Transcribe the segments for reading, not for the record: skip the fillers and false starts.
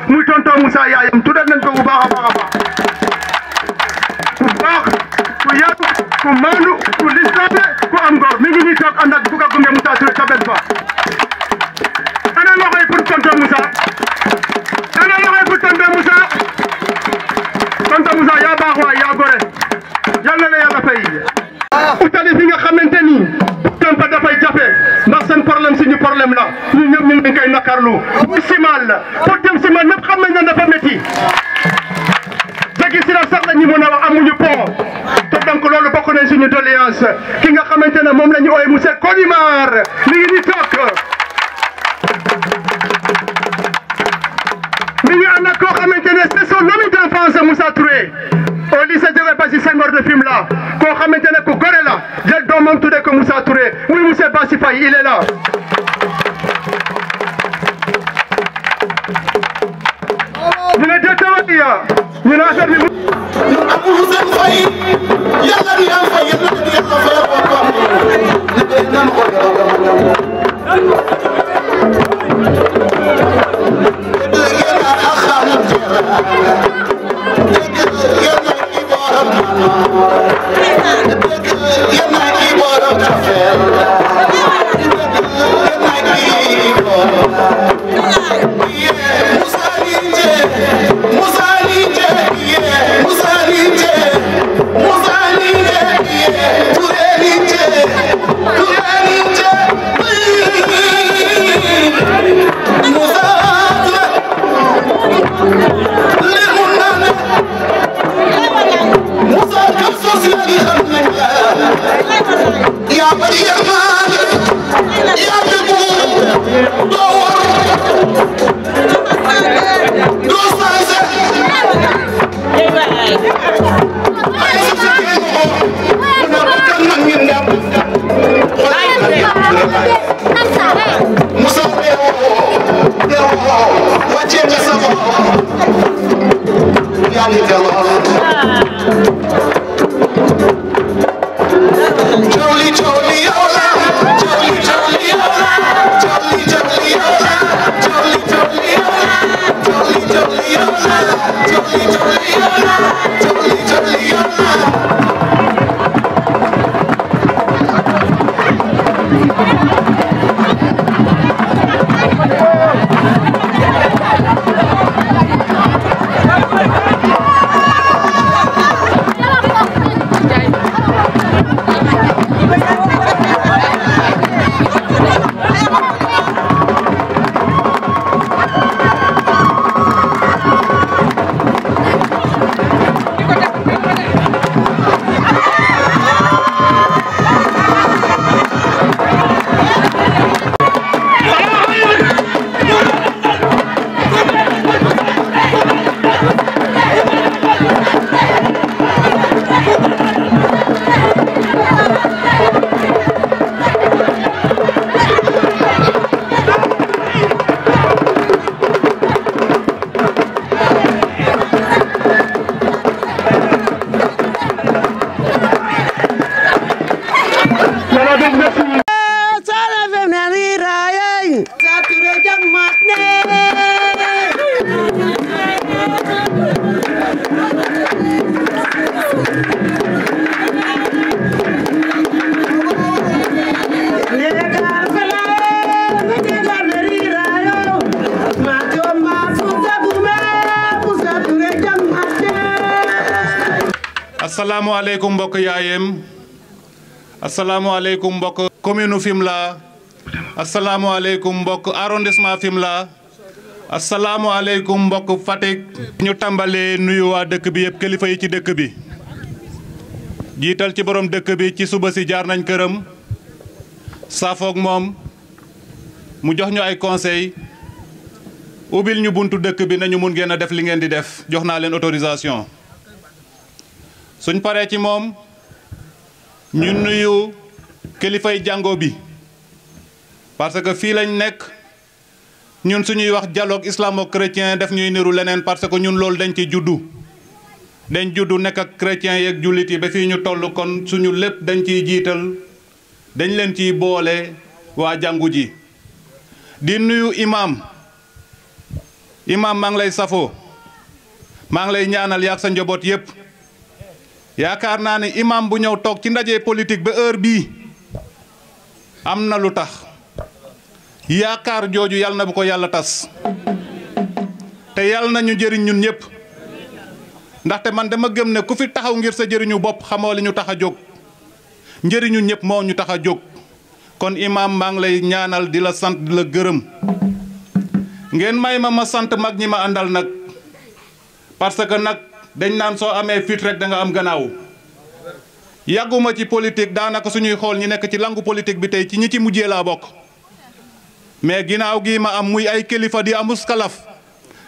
muy tonton Moussa yaayam tuddal nañ ko bu baax a baax ku baax ku yaatu ku maandu ku lislaame ku am ngor mi ngi nii toog ànd ak bugg a gunge Moussa Touré ca bés ba ana loxo yi pour tonton Moussa ana loxo yi pour tonton Moussa yaa baax waay yaa gore yal na la yàlla fay utali fi nga xamante ni Tampa dafay jafe ndax seen problème suñu problème la ñu ñëpp ñu ngi koy nakarlu bu simal la pour dem simal ñëpp xam nañ ne dafa métti jéggi si la sax la ñu mën a wax amuñu pont te donc loolu bokk nañ suñu doléance ki nga xamante ne moom la ñu ooy monsieur Colimar mi ngi ni toog mi ngi ànd ak koo xamante ne c'est son ami d'enfance Moussa Touré au lycée Diogé Bassi Senghor de Fimela koo xamante ne ku gore la jël doomam tuddee ko Moussa Touré muy monsieur Bassi Faye il est là. ñu ne déetawaay ñu ne affaire bi. ñun amul seen fay yàlla di am fay yàlla di yàlla fayal boppam liggéey nan ko asalaamualeykum mbokk Yaayem asalaamualeykum mbokk commune Fimela asalaamualeykum mbokk arrondissement Fimela asalaamualeykum mbokk Fatick. ñu tàmbalee nuyu waa dëkk bi yëpp kilifa yi ci dëkk bi jiital ci borom dëkk bi ci suba si jaar nañ këram saafoog moom mu jox ñu ay conseil ubbil ñu buntu dëkk bi nañu mun ngeen a def li ngeen di def jox naa leen autorisation. suñ paree ci moom ñu nuyu kilifay jàngo bi parce que fii lañ nekk ñun suñuy wax dialogue islamo-chrétien def ñuy niru leneen parce que ñun loolu dañ ci juddu nekk ak chrétiens yeeg jullit yi ba fii ñu toll kon suñu lépp dañ ciy jiital dañ leen ciy boole waa jàngu ji. di nuyu imam maa ngi lay safoo maa ngi lay ñaanal yaak sa njaboot yépp yaakaar naa ne imam bu ñëw toog ci ndaje politique ba heure bii am na lu tax yaakaar jooju yàlla na bu ko yàlla tas te yàlla na ñu jëriñ ñun ñëpp ndaxte man dama gëm ne ku fi taxaw ngir sa jëriñu bopp xamoo li ñu tax a jóg njëriñu ñëpp moo ñu tax a jóg kon imam maa ngi lay ñaanal di la sant di la gërëm ngeen may ma sant mag ñi ma àndal nag parce que nag dañ naan soo amee fit rek da nga am gannaaw yàgguma ci politique daanaka suñuy xool ñi nekk ci langu politique bi tey ci ñi ci mujjee laa bokk mais ginnaaw gii ma am muy ay kilifa di amus kalaf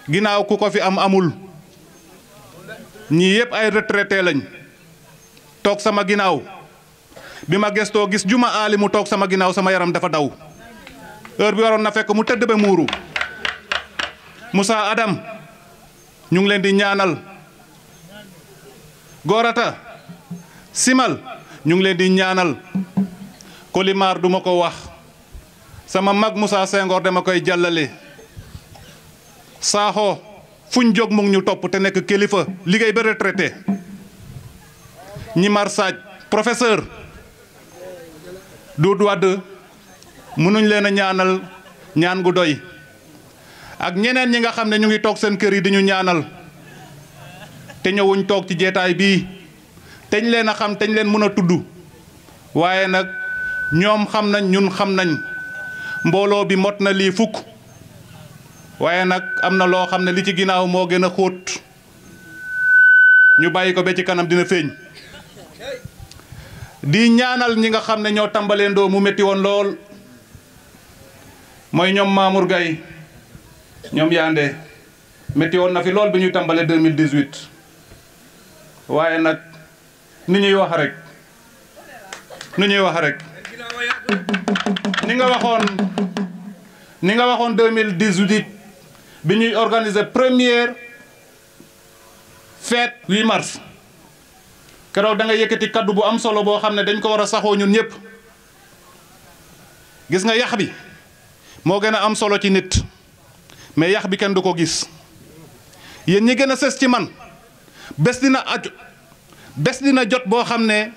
ginnaaw ku ko fi am amul ñii yëpp ay retraité lañ toog sama ginnaaw bi ma gestoo gis juma aali mu toog sama ginnaaw sama yaram dafa daw heure bi waroon na fekk mu tëdd ba muuru Moussa Adam ñu ngi leen di ñaanal Gorata Simal ñu ngi leen di ñaanal Kolimar duma ko wax sama mag Moussa Senghor dama koy jàllale Sakho fuñ jóg mu ngi ñu topp te nekk kilifa liggéey ba retraité Ñimar Saaj professeur Doudou Wade mënuñ leen a ñaanal ñaan gu doy ak ñeneen ñi nga xam ne ñu ngi toog seen kër yi di ñu ñaanal te ñëwuñ toog ci jeetaay bii teñ leen a xam teñ leen mën a tudd waaye nag ñoom xam nañ ñun xam nañ mbooloo bi mot na lii fukk waaye nag am na loo xam ne li ci ginnaaw moo gën a xóot ñu bàyyi ko ba ci kanam dina feeñ di ñaanal ñi nga xam ne ñoo tàmbalee ndoo mu métti woon lool mooy ñoom Mamour Gaye ñoom Yandé métti woon na fi lool bi ñuy tàmbalee 2018 waaye nag ni ñuy wax rek ni nga waxoon 2018 bi ñuy organiser première fête 8 mars keroog da nga yëkkati kaddu bu am solo boo xam ne dañ ko war a saxoo ñun ñëpp gis nga yax bi moo gën a am solo ci nit mais yax bi kenn du ko gis yéen ñi gën a sës ci man bés dina jot boo xam ne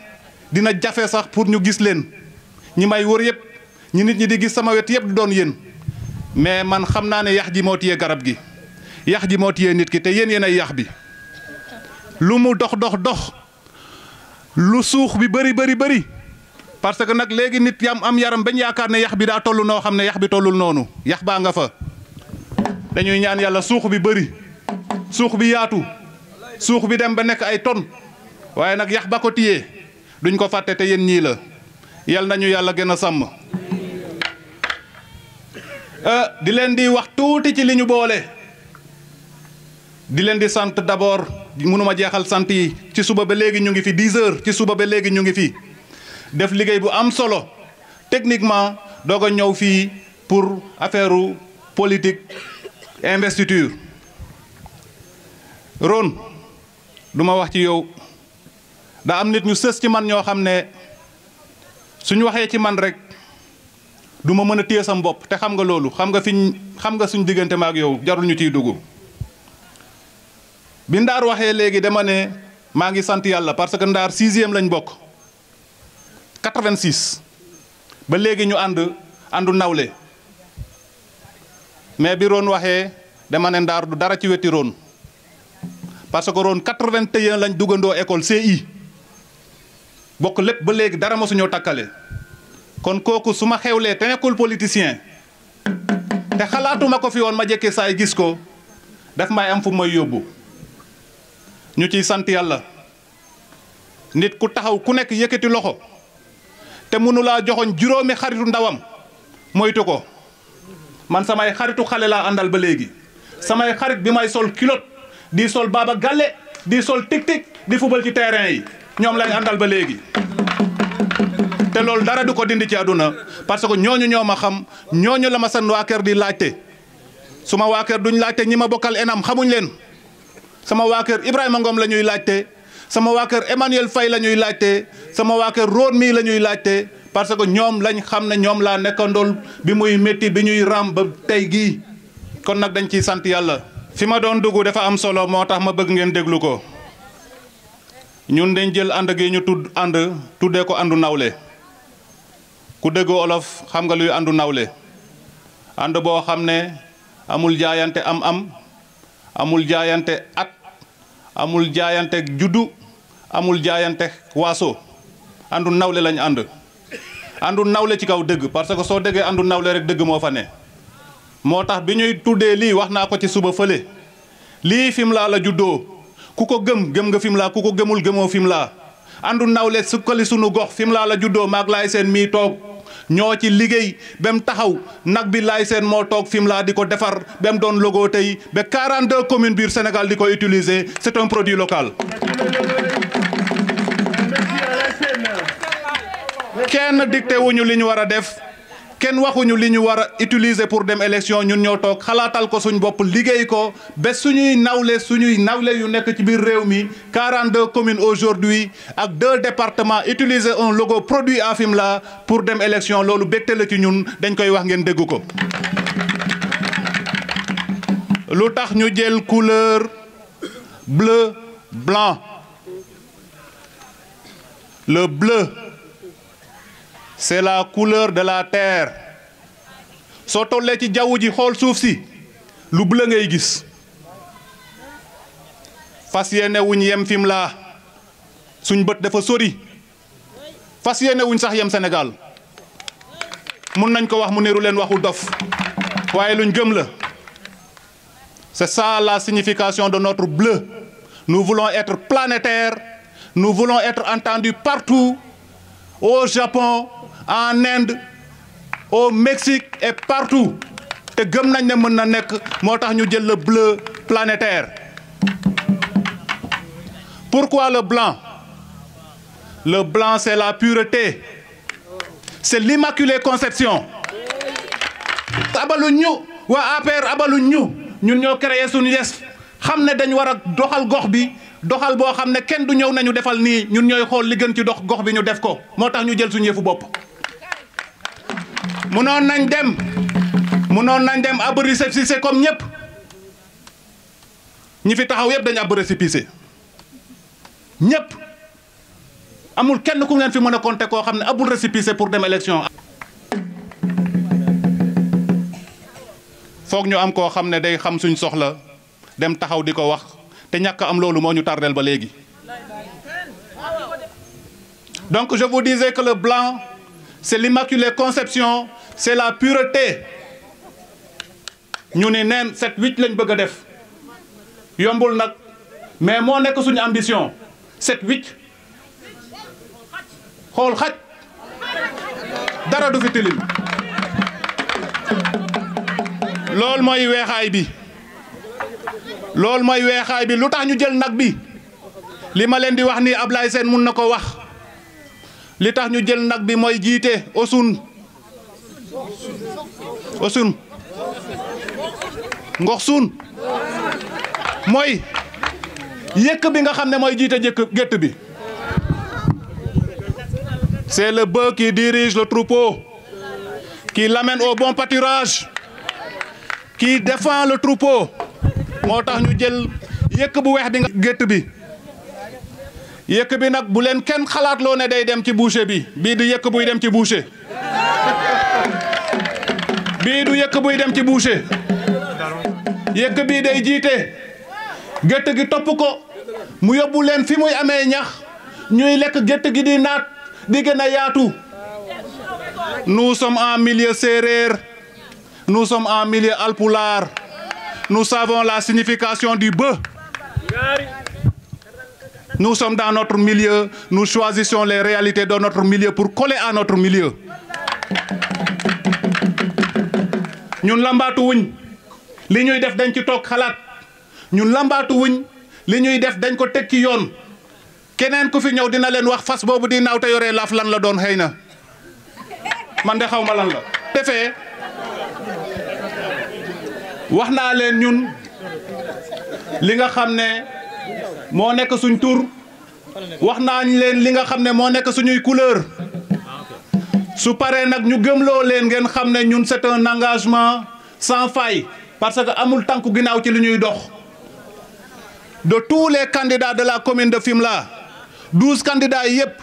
dina jafe sax pour ñu gis leen ñi may wër yëpp ñi nit ñi di gis sama wet yëpp du doon yéen mais man xam naa ne yax ji moo téye garab gi yax ji moo téye nit ki te yéen ay yax bi lu mu dox lu suux bi bëri parce que nag léegi nit yam am yaram bañ yaakaar ne yax bi daa toll noo xam ne yax bi tollul noonu yax baa nga fa dañuy ñaan yàlla suux bi bëri suux bi yaatu suux bi dem ba nekk ay ton waaye nag yax ba ko téye duñ ko fàtte te yéen ñii la yal nañu yàlla gën a sàmm di leen di wax tuuti ci li ñu boole di leen di sant d'abord mënuma jeexal sant yi ci suba ba léegi ñu ngi fi 10 heures ci suba ba léegi ñu ngi fi def liggéey bu am solo techniquement doog a ñëw fii pour affaire politique investiture Ron duma wax ci yow daa am nit ñu sës ci man ñoo xam ne suñu waxee ci man rek du ma mën a téye sam bopp te xam nga loolu xam nga suñ diggante ma ak yow jarul ñu ciy dugg bi Ndaar waxee léegi dama ne maa ngi sant yàlla parce que Ndaar 6e lañ bokk 86 ba léegi ñu àndu nawle mais bi Ron waxee dama ne Ndaar du dara ci weti Ron parce que Ron 81 lañ duggandoo école CI bokk lépp ba léegi dara mosuñoo takkale kon kooku su ma xewlee te nekkul politicien te xalaatuma ko fi woon ma jekkee saay gis ko daf may am fu may yóbbu ñu ciy sant yàlla nit ku taxaw ku nekk yëkkati loxo te mënulaa joxoñ juróomi xaritu ndawam moytu ko man samay xaritu xale laa àndal ba léegi samay xarit bi may sol kilot di sol baaba gàlle di sol tik-tik di fubal ci terrain yi ñoom lay àndal ba léegi te loolu dara du ko dindi ci àdduna parce que ñooñu ñoo ma xam ñooñu la ma seen waa kër di laajte su ma waa kër duñ laajte ñi ma bokkal enam xamuñ leen sama waa kër Ibrahima Ngom la ñuy laajte sama waa kër Emmanuel Faye la ñuy laajte sama waa kër Roon mii la ñuy laajte parce que ñoom lañ xam ne ñoom laa nekkandool bi muy métti bi ñuy ram ba tey gii kon nag dañ ciy sant yàlla. fi ma doon dugg dafa am solo moo tax ma bëgg ngeen déglu ko ñun dañ jël ànd gi ñu tuddee ko àndu nawle ku dégg olof xam nga luy àndu nawle ànd boo xam ne amul jaayante am amul jaayante at amul jaayante juddu amul jaayante waaso àndu nawle lañ àndu nawle ci kaw dëgg parce que soo déggee àndu nawle rek dëgg moo fa ne moo tax bi ñuy tuddee lii wax naa ko ci suba fële lii Fimela la juddoo ku ko gëm nga Fimela ku ko gëmul gëmoo Fimela àndu nawle sukkali sunu gox Fimela la juddoo maag laay seen mii toog ñoo ci liggéey ba mu taxaw nag bi laay seen moo toog Fimela di ko defar ba mu doon logo tey ba 42 communes biir Sénégal di ko utiliser c'est un produit local. kenn dicté wuñu li ñu war a def kenn waxuñu li ñu war a utiliser pour dem élection ñun ñoo toog xalaatal ko suñ bopp liggéey ko ba suñuy nawle yu nekk ci biir réew mi 42 communes aujourd'hui ak 2 départements utiliser un logo produit à Fimela pour dem élection loolu bégte la ci ñun dañ koy wax ngeen dégg ko. lu tax ñu jël couleur bleu blanc le bleu c'est la couleur de la terre soo tollee ci jaww ji xool suuf si lu bleu ngay gis fas yéene wuñ yem Fimela suñ bët dafa sori fas yéene wuñ sax yem Sénégal mun nañ ko wax mu niru leen waxu dof waaye luñ gëm la c'est ça la signification de notre bleu nous voulons être planétaires nous voulons être entendus partout au Japon en Inde au Mexique et partout te gëm nañ ne mën na nekk moo tax ñu jël le bleu planétaire. Pourquoi le blanc? Le blanc c'est la pureté c'est l'immaculée conception. abaluñ ñu waa APR abaluñ ñu ñun ñoo créé suñu yes xam ne dañ war a doxal gox bi doxal boo xam ne kenn du ñëw nañu defal nii ñun ñooy xool li gën ci gox bi ñu def ko moo tax ñu jël suñu yëfu bopp. mënoon nañ dem ab récépissé comme ñëpp ñi fi taxaw yëpp dañ ab récépissé ñëpp amul kenn ku ngeen fi mën a compter koo xam ne abul récépissé pour dem élection. foog ñu am koo xam ne day xam suñ soxla dem taxaw di ko wax te ñàkk am loolu moo ñu tardel ba léegi. Donc je vous disais que le blanc c'est l'immaculée conception c'est la pureté ñu ni neen 7-8 lañ bëgg a def yombul nag mais moo nekk suñu ambition 7-8 xool xaj dara du fi tilim loolu mooy weexaay bi lu tax ñu jël nag bi li ma leen di wax nii Ablaye Sène mun na ko wax li tax ñu jël nag bi mooy jiite Osun ngox suun mooy yëkk bi nga xam ne mooy jiite gétt bi c'est le bœuf qui dirige le troupeau qui l'amène au bon pâturage qui défend le troupeau moo tax ñu jël yëkk bu weex bi nga gétt bi yëkk bi nag bu leen kenn xalaat loo ne day dem ci boucher bi bii du yëkk buy dem ci boucher yëkk bii day jiite gétt gi topp ko mu yóbbu leen fi muy amee ñax ñuy lekk gétt gi di naat di gën a yaatu. Nous sommes en milieu séeréer, nous sommes en milieu alpulaar, nous savons la signification du bœuf. Nous sommes dans notre milieu, nous choisissons les réalités de notre milieu pour coller à notre milieu. ñun lambaatu wuñ li ñuy def dañ ci toog xalaat ñun lambaatu wuñ li ñuy def dañ ko teg ci yoon keneen ku fi ñëw dina leen wax fas boobu di naaw te yoree laaf lan la doon xëy na man de xaw ma lan la. defee wax naa leen ñun li nga xam ne moo nekk suñ tur wax naa leen li nga xam ne moo nekk suñuy couleur su paree nag ñu gëmloo leen ngeen xam ne ñun c'est un engagement sans faille parce que amul tànku ginnaaw ci li ñuy dox. De tous les candidats de la commune de Fimela 12 candidats yëpp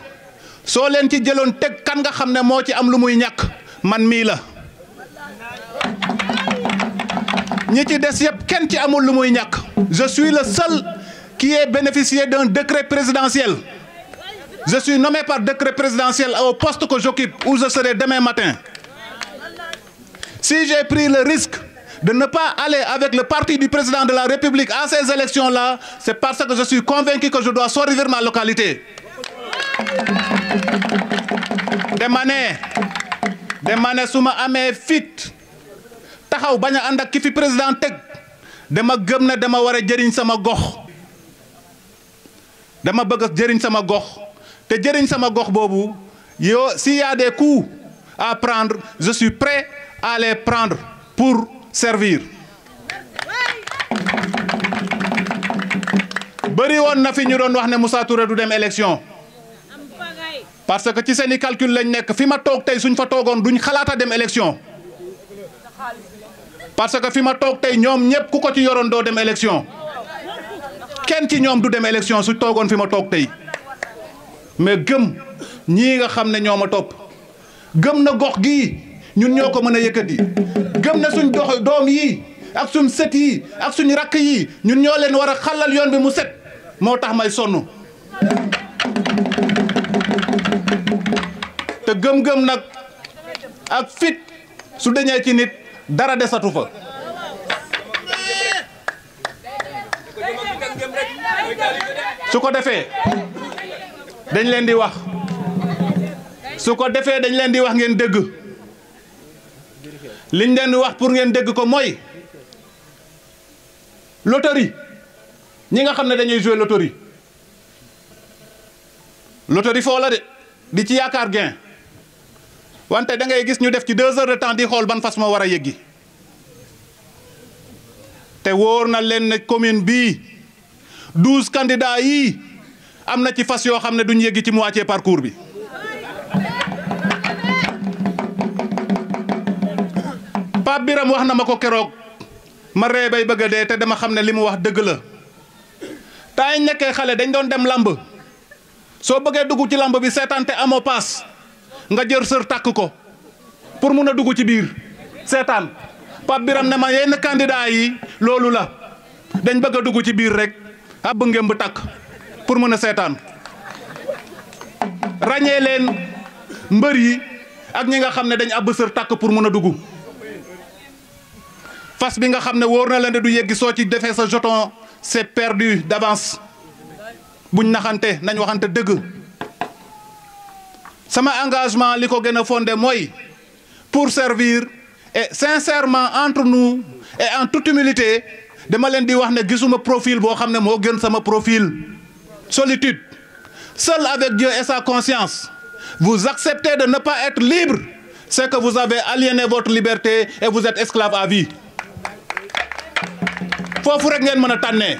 soo leen ci jëloon teg kan nga xam ne moo ci am lu muy ñàkk man mii la. ñi ci des yëpp kenn ci amul lu muy ñàkk. Je suis le seul qui ait bénéficié d'un décret présidentiel. Je suis nommé par décret présidentiel au poste que j'occupe où je serai demain matin. Si j'ai pris le risque de ne pas aller avec le parti du président de la République à ces élections-là, c'est parce que je suis convaincu que je dois survivre ma localité. dama ne su ma amee fit taxaw bañ a ànd ak ki fi président teg dama gëm ne dama war a jëriñ sama gox. dama bëgg a jëriñ sama gox te jëriñ sama gox boobu yow s'il y a des coups à prendre je suis prêt à les prendre pour servir. bëri woon na fi ñu doon wax ne Moussa Touré du dem élection parce que ci seeni calcul lañ nekk fi ma toog tey suñ fa toogoon duñ xalaata dem élection parce que fi ma toog tey ñoom ñëpp ku ko ci yoroon doo dem élection kenn ci ñoom du dem élection su toogoon fi ma toog tey mais gëm ñii nga xam ne ñoo ma topp gëm na gox gii ñun ñoo ko mën a yëkkati gëm na suñ doom yi ak suñ sët yi ak suñ rakk yi ñun ñoo leen war a xalal yoon bi mu set moo tax may sonn te gëm-gëm nag ak fit su dañee ci nit dara desatu fa. su ko defee dañ leen di wax ngeen dégg liñ leen di wax pour ngeen dégg ko mooy loterie ñi nga xam ne dañuy jouer loterie foo la de di ci yaakaar gain wante da ngay gis ñu def ci 2 heures de temps di xool ban fas moo war a yëggi te wóor na leen ne commune bii 12 candidats yii am na ci fas yoo xam ne duñ yëggi ci moitié parcours bi. Pape Biram wax na ma ko keroog ma ree bay bëgg a dee te dama xam ne li mu wax dëgg la temps yi nekkee xale dañ doon dem lamb soo bëggee dugg ci lamb bi seetaan te amoo paas nga jër sër tàkk ko pour mun a dugg ci biir seetaan Pape Biram ne ma yenn candidat yi loolu la dañ bëgg a dugg ci biir rek ab ngeen bu tàkk pour mën a seetaan ràññee leen mbër yi ak ñi nga xam ne dañ ab sër tàkk pour mën a dugg. fas bi nga xam ne wóor na leen du yeggi soo ci defee sa jeton c'est perdu d'avance buñ naxante nañ waxante dëgg sama engagement li ko gën a fondé mooy pour servir et sincèrement entre nous et en toute humilité dama leen di wax ne gisuma profil boo xam ne moo gën sama profil solitude seul avec Dieu et sa conscience vous acceptez de ne pas être libre c'est que vous avez aliéné votre liberté et vous êtes esclave à vie. foofu rek ngeen mën a tànnee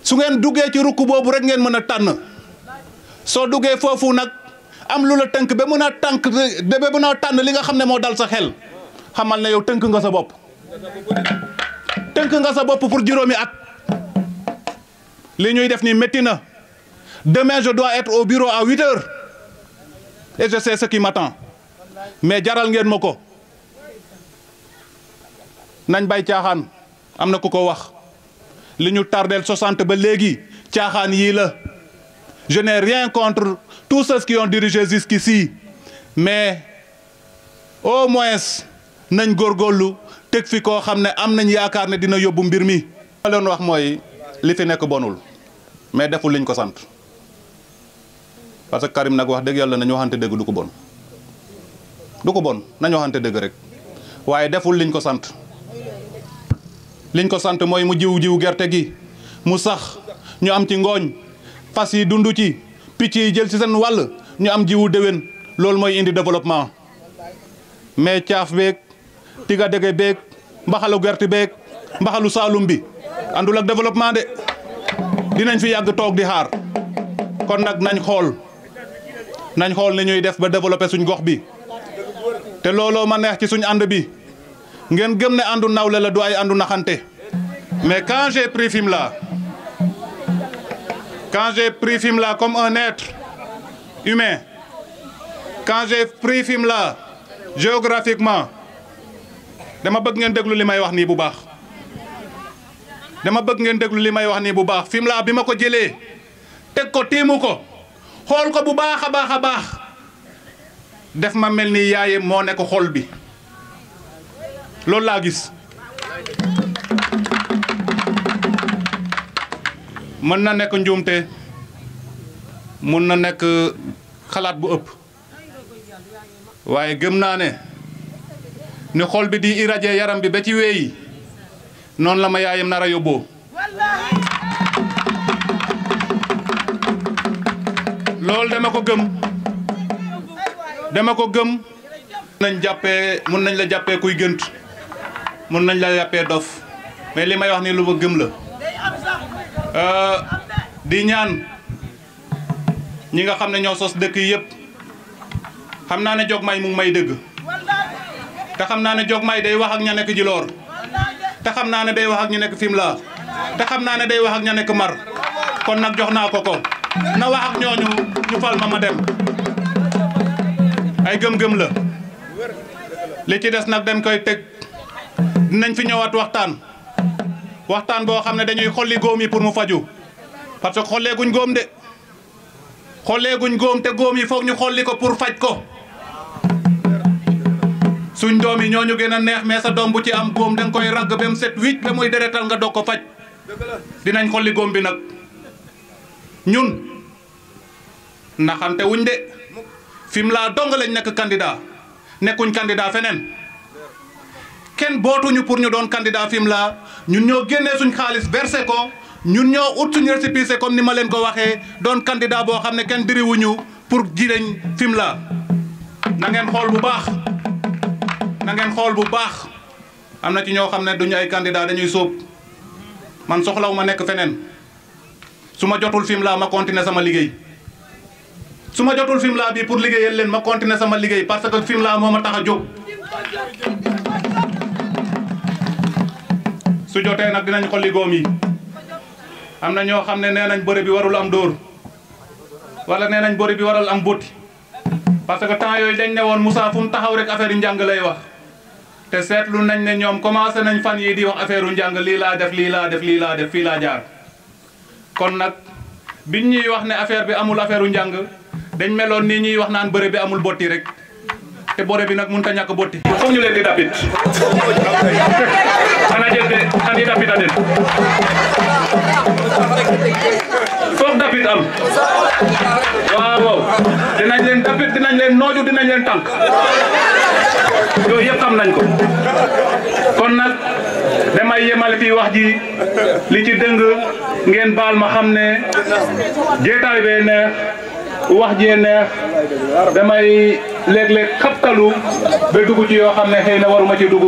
su ngeen duggee ci rukk boobu rek ngeen mën a tànn soo duggee foofu nag am lu la tënk ba mën a tànn li nga xam ne moo dal sa xel xamal ne yow tënk nga sa bopp pour juróomi at li ñuy def ni métti na demain je dois être au bureau à 8 heures et je sais ce qui m'attend mais jaral ngeen ma ko nañ bay caaxaan am na ku ko wax li ñu tardeel 60 ba léegi caaxaan yii la je n'ai rien contre tous ceux qui ont dirigé jusqu'ici mais au moins nañ góorgóorlu teg fi koo xam ne am nañ yaakaar ne dina yóbbu mbir mi. ma leen wax mooy li fi nekk bonul mais deful liñ ko sant parce que Karim nag wax dëgg yàlla nañu waxante dëgg du ko bon nañu waxante dëgg rek waaye deful liñ ko sant mooy mu jiw gerte gi mu sax ñu am ci ngooñ fas yi dund ci picc yi jël ci seen wàll ñu am jiwu déwén loolu mooy indi développement mais caaf beeg tiga dege beeg mbaxalu gerte beeg mbaxalu saalum bi àndul ak développement de dinañ fi yàgg toog di xaar kon nag nañ xool ni ñuy def ba développer suñ gox bi te looloo ma neex ci suñ ànd bi ngeen gëm ne àndu nawle la du ay àndu naxante mais quand j'ai pris Fimela comme un être humain quand j'ai pris Fimela géographiquement dama bëgg ngeen déglu li may wax nii bu baax Fimela bi ma ko jëlee teg ko tiimu ko xool ko bu baax a baax def ma mel ni yaaye moo nekk xol bi loolu laa gis mën na nekk njuumte mën na nekk xalaat bu ëpp waaye gëm naa ne ni xol bi di irradier yaram bi ba ci weeyi noonu la ma yaayam nar a yóbboo loolu dama ko gëm nañ jàppee mun nañ la jàppee kuy gënt mun nañ la jàppee dof mais li may wax ni lu ma gëm la di ñaan ñi nga xam ne ñoo sos dëkk yi yëpp xam naa ne Jogmay mu ngi may dëgg te xam naa ne Jogmay day wax ak ña nekk Djilor te xam naa ne day wax ak ñu nekk Fimela te xam naa ne day wax ak ña nekk Mar kon nag jox naa ko na wax ak ñooñu ñu fal ma dem ay gëm-gëm la li ci des nag dañ koy teg dinañ fi ñëwaat waxtaan boo xam ne dañuy xolli góom yi pour mu faju parce que xolleeguñ góom te góom yi foog ñu xolli ko pour faj ko suñ doom yi ñooñu gën a neex mais sa doom bu ci am góom danga koy ragg ba mu set wicc ba muy deretal nga doog ko faj dinañ xolli góom bi nag ñun naxante wuñ de Fimela dong lañ nekk candidat nekkuñ candidat feneen kenn bootuñu pour ñu doon candidat Fimela ñun ñoo génnee suñ xaalis versé ko ñun ñoo ut suñu récépissé comme ni ma leen ko waxee doon candidat boo xam ne kenn diriwuñu pour jireñ Fimela na ngeen xool bu baax am na ci ñoo xam ne duñu ay candidat dañuy sóob man soxlaw ma nekk feneen su ma jotul Fimela ma continuer sama liggéey su ma jotul Fimela bi pour liggéeyal leen ma continuer sama liggéey parce que Fimela moo ma tax a jóg su jotee nag dinañ xolli góom yi am na ñoo xam ne nee nañ bëre bi warul am dóor wala nee nañ bëre bi warul am botti parce que temps yooyu dañ ne woon Moussa fu mu taxaw rek affaire yu njàng lay wax te seetlu nañ ne ñoom commencé nañ fan yi di wax affaire yu njàng lii laa def fii laa jaar kon nag biñ ñuy wax ne affaire bi amul affaire yu njàng dañ meloon nii ñuy wax naan bëre bi amul botti rek te bëre bi nag mënut a ñàkk botti foog ñu leen di dapit ana jël andi dapit a den foog dapit am waaw dinañ leen dapit dinañ leen nooju dinañ leen tànk yooyu yëpp xam nañ ko kon nag damay yemale fii wax ji li ci dëng ngeen baal ma xam ne jeetaay bee neex wax jee neex damay léeg-léeg xaptalu ba dugg ci yoo xam ne xëy na waruma ci dugg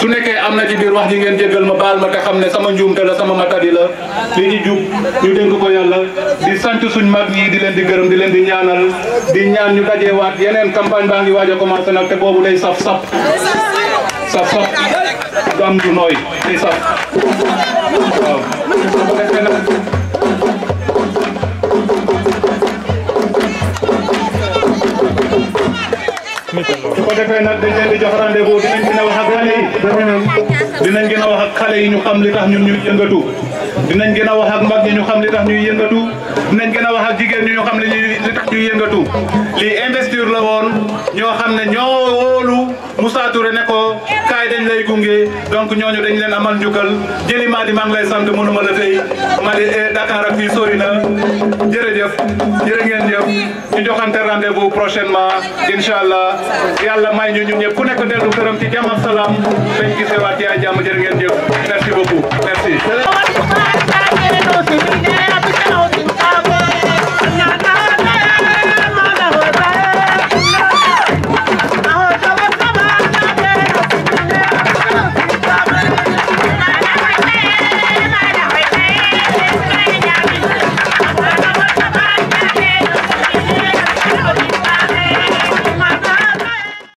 su nekkee am na ci biir wax ji ngeen jéggal ma baal ma te xam ne sama njuumte la sama matadi la li ci jub ñu dénk ko yàlla di sant suñ mag ñi di leen di gërëm di leen di ñaanal di ñaan ñu dajeewaat yeneen campagne baa ngi waaj a commencé nag te boobu day saf du am du nooy day saf waaw su ko defee nag dañ leen di jox rendez-vous dinañ gën a wax ak xale yi ñu xam li tax ñun ñu yëngatu dinañ gën a wax ak mag ñi ñu xam li tax ñuy yëngatu dinañ gën a wax ak jigéen ñi ñu xam li tax ñuy yëngatu lii investiture la woon ñoo xam ne ñoo wóolu Moussa Touré ne ko kaay dañ lay gunge donc ñooñu dañ leen amal njukkal jëli maa di maa ngi lay sant mënuma la tey ma di Dakar ak fii sori na jërëjëf jërë ngeen jëf ñu joxante rendez-vous prochainement incha allah yàlla may ñu ñun ñëpp ku nekk dellu këram ci jàmm ak salaam dañ gisewaat ci ay jàmm jërë ngeen jëf merci beaucoup merci